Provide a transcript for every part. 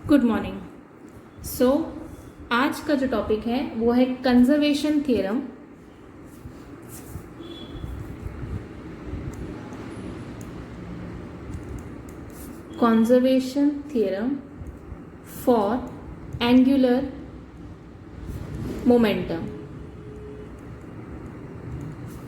Good morning. सो आज का जो टॉपिक है वो है conservation theorem. Conservation theorem for angular momentum.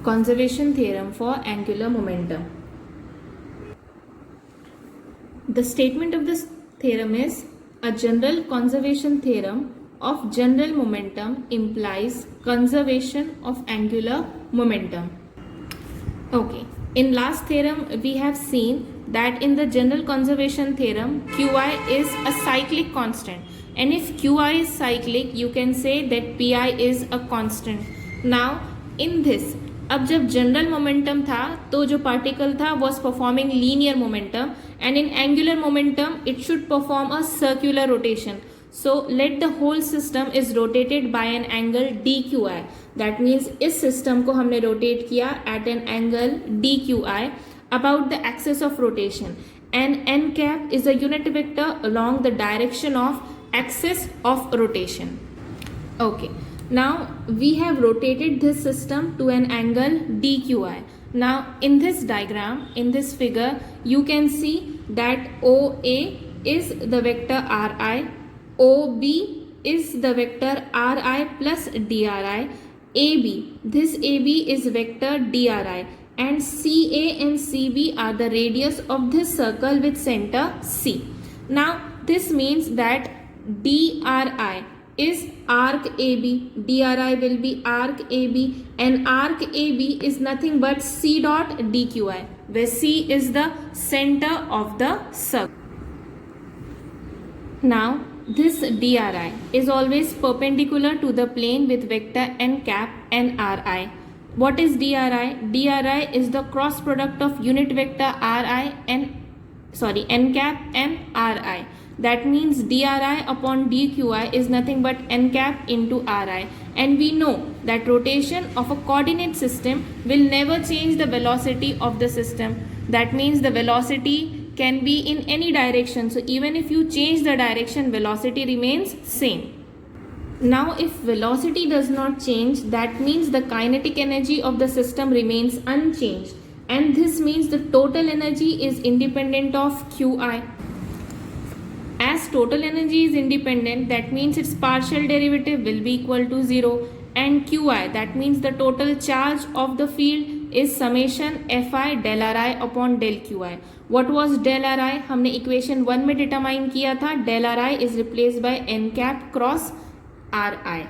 Conservation theorem for angular momentum. The statement of this theorem is a general conservation theorem of general momentum implies conservation of angular momentum. Okay, in last theorem we have seen that in the general conservation theorem Qi is a cyclic constant, and if Qi is cyclic you can say that Pi is a constant. Now in this, अब जब general momentum था तो जो particle था was performing linear momentum, and in angular momentum it should perform a circular rotation. So let the whole system is rotated by an angle D Q I. That means इस system को हमने rotate किया at an angle D Q I about the axis of rotation, and N cap is a unit vector along the direction of axis of rotation. Okay. Now we have rotated this system to an angle dqi. Now in this diagram, in this figure, you can see that OA is the vector Ri, OB is the vector Ri plus dri, AB, this AB is vector dri, and CA and CB are the radius of this circle with center C. Now this means that dri is arc AB, dri will be arc AB, and arc AB is nothing but C dot dqi, where C is the center of the circle. Now this dri is always perpendicular to the plane with vector n cap and Ri. What is dri? Dri is the cross product of unit vector Ri and n cap and Ri. That means dri upon dqi is nothing but n cap into Ri, and we know that rotation of a coordinate system will never change the velocity of the system. That means the velocity can be in any direction, so even if you change the direction, velocity remains same. Now if velocity does not change, that means the kinetic energy of the system remains unchanged, and this means the total energy is independent of qi. As total energy is independent, that means its partial derivative will be equal to 0, and qi, that means the total charge of the field is summation fi del ri upon del qi. What was del ri? हमने equation 1 में determine किया था. del ri is replaced by n cap cross ri.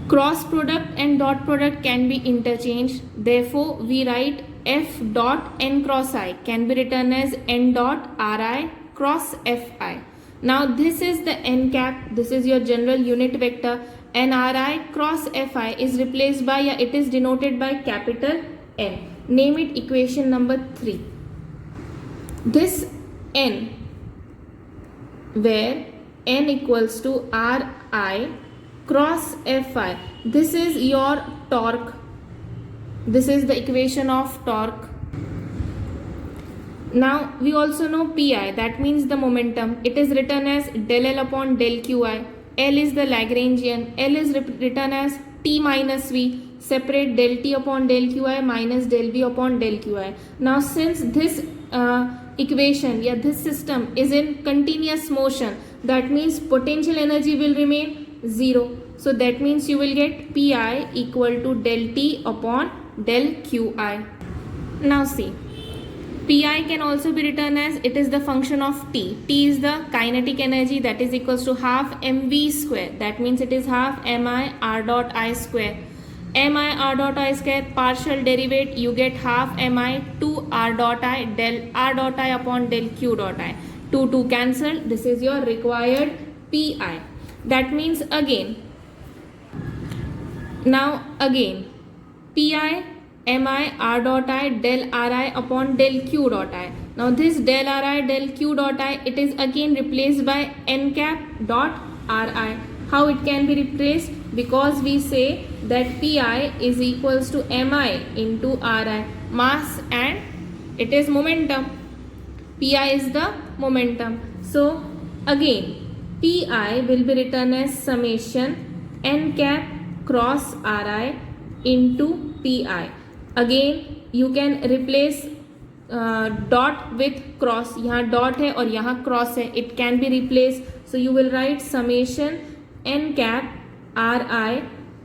Cross product and dot product can be interchanged. Therefore, we write f dot n cross I can be written as n dot ri cross fi. Now this is the n cap. This is your general unit vector, and ri cross fi is replaced by, it is denoted by capital N. Name it equation number 3. This n, where n equals to ri cross fi, this is your torque. This is the equation of torque. Now we also know pi, that means the momentum. It is written as del L upon del qi. L is the Lagrangian. L is written as t minus v. Separate del t upon del qi minus del v upon del qi. Now since this equation, this system is in continuous motion, that means potential energy will remain 0. So that means you will get pi equal to del t upon del qi. Now see, pi can also be written as, it is the function of t. T is the kinetic energy, that is equals to half mv square. That means it is half mi r dot I square. Mi r dot I square, partial derivate, you get half mi 2 r dot I del r dot I upon del q dot I. 2 cancel. This is your required pi. That means again pi mi r dot I del ri upon del q dot I. Now this del ri del q dot I, it is again replaced by n cap dot ri. How it can be replaced? Because we say that pi is equals to mi into ri, mass, and it is momentum. Pi is the momentum. So again, Pi will be written as summation n cap cross Ri into Pi. Again you can replace dot with cross, यहाँ dot है और यहाँ cross है, it can be replace. So you will write summation N cap R I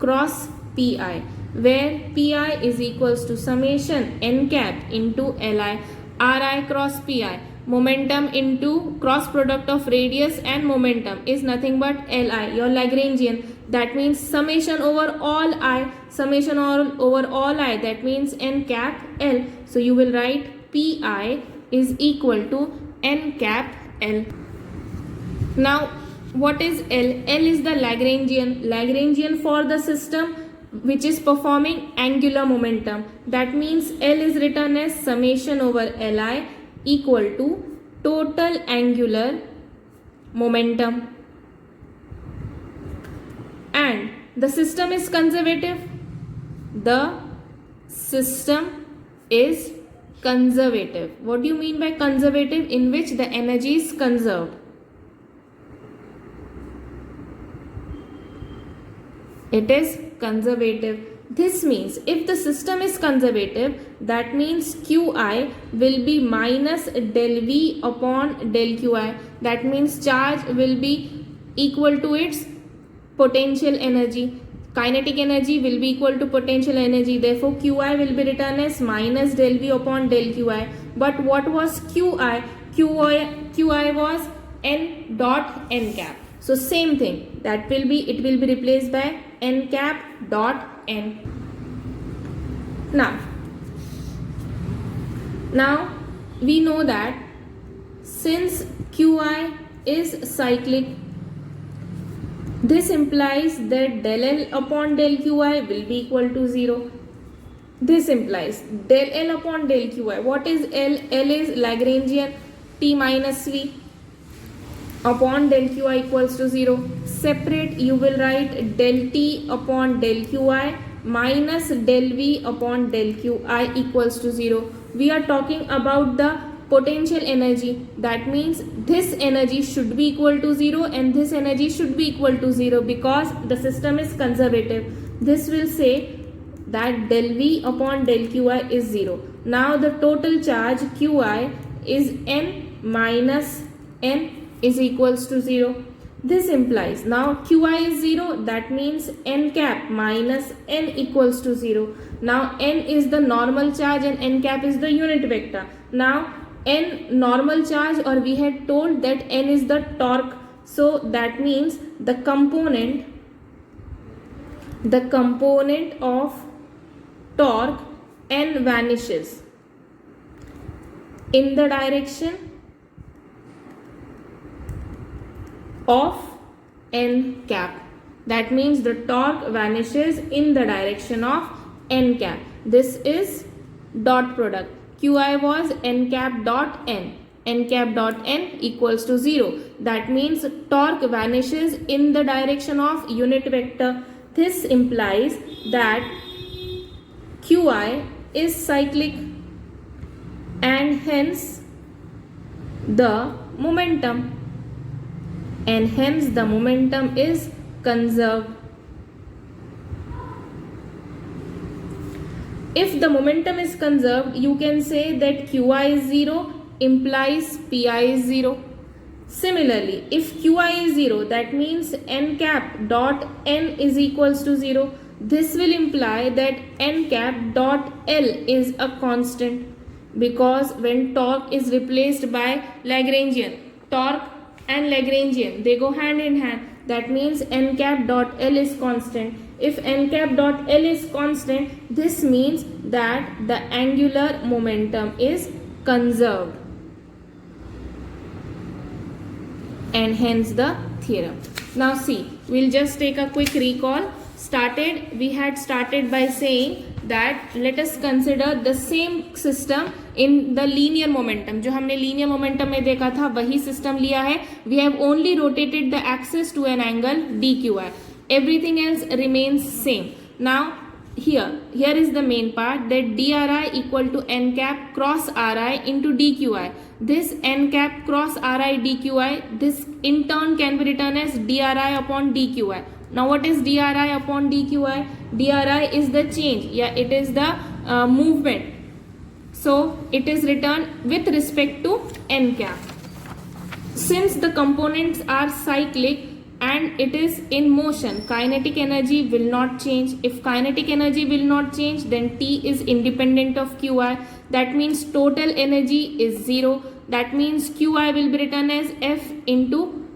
cross P I, where P I is equals to summation N cap into L I R I cross P I. Momentum into cross product of radius and momentum is nothing but Li, your Lagrangian. That means summation over all I, summation over all I, that means n cap L. So you will write Pi is equal to n cap L. Now what is L? L is the Lagrangian for the system which is performing angular momentum. That means L is written as summation over Li equal to total angular momentum. And the system is conservative. The system is conservative. What do you mean by conservative? In which the energy is conserved. It is conservative. This means if the system is conservative, that means Qi will be minus del V upon del Qi. That means charge will be equal to its potential energy. Kinetic energy will be equal to potential energy. Therefore, Qi will be written as minus del V upon del Qi. But what was Qi? Qi was n dot n cap. So same thing. It will be replaced by n cap dot n. Now we know that since Qi is cyclic, this implies that del L upon del Qi will be equal to 0. This implies del L upon del Qi. What is L? L is Lagrangian T minus V upon del Qi equals to 0. Separate, you will write del T upon del Qi minus del V upon del Qi equals to 0. We are talking about the potential energy. That means this energy should be equal to 0 and this energy should be equal to 0 because the system is conservative. This will say that del V upon del Qi is 0. Now the total charge Qi is n minus n is equals to 0. This implies now Qi is 0, that means n cap minus n equals to 0. Now n is the normal charge and n cap is the unit vector. Now n normal charge, or we had told that n is the torque. So that means the component of torque n vanishes in the direction of n cap. That means the torque vanishes in the direction of n cap. This is dot product. Qi was n cap dot n. N cap dot n equals to 0. That means torque vanishes in the direction of unit vector. This implies that Qi is cyclic and hence the momentum is conserved. If the momentum is conserved, you can say that Qi is 0 implies Pi is 0. Similarly, if Qi is 0, that means n cap dot n is equals to 0. This will imply that n cap dot L is a constant, because when torque is replaced by Lagrangian, torque and Lagrangian, they go hand in hand. That means n cap dot L is constant. If n cap dot L is constant, this means that the angular momentum is conserved, and hence the theorem. Now see, we'll just take a quick recall. We had started by saying that let us consider the same system in the linear momentum. जो हमने linear momentum में देखा था वही system लिया है. We have only rotated the axis to an angle dqi. Everything else remains same. Now here is the main part, that dri equal to n cap cross ri into dqi. This n cap cross ri dqi, this in turn can be written as dri upon dqi. Now what is dri upon dqi? Dri is the change, it is the movement. So it is written with respect to n cap. Since the components are cyclic and it is in motion, kinetic energy will not change. If kinetic energy will not change, then T is independent of Qi. That means total energy is 0. That means Qi will be written as F into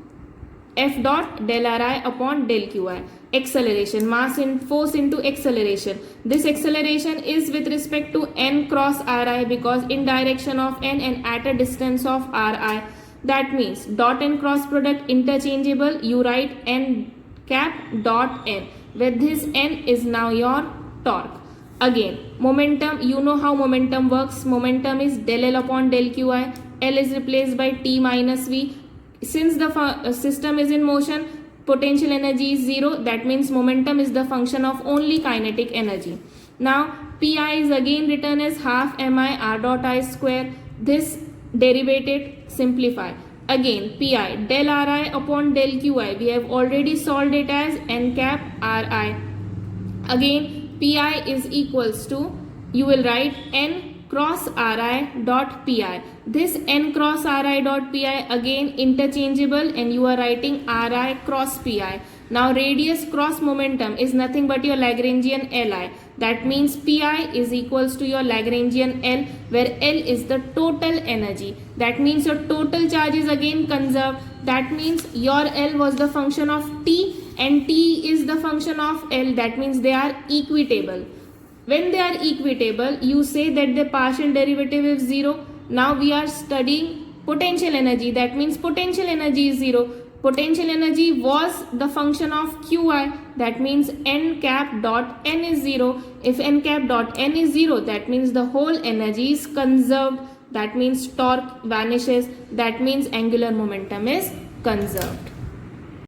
F dot del Ri upon del Qi. Acceleration, mass in force into acceleration. This acceleration is with respect to n cross Ri because in direction of n and at a distance of Ri. That means dot and cross product interchangeable. You write n cap dot n, where this n is now your torque. Again, momentum, you know how momentum works. Momentum is del L upon del Qi. L is replaced by T minus V. Since the system is in motion, potential energy is 0. That means momentum is the function of only kinetic energy. Now Pi is again written as half mi r dot I square. This derivative simplify. Again Pi del Ri upon del Qi. We have already solved it as n cap Ri. Again Pi is equals to, you will write n cross Ri dot Pi. This n cross Ri dot Pi again interchangeable and you are writing Ri cross Pi. Now radius cross momentum is nothing but your Lagrangian Li. That means Pi is equals to your Lagrangian L, where L is the total energy. That means your total charge is again conserved. That means your L was the function of T and T is the function of L. That means they are equitable. When they are equitable, you say that the partial derivative is 0. Now we are studying potential energy. That means potential energy is 0. Potential energy was the function of Qi. That means n cap dot n is 0. If n cap dot n is 0, that means the whole energy is conserved. That means torque vanishes. That means angular momentum is conserved.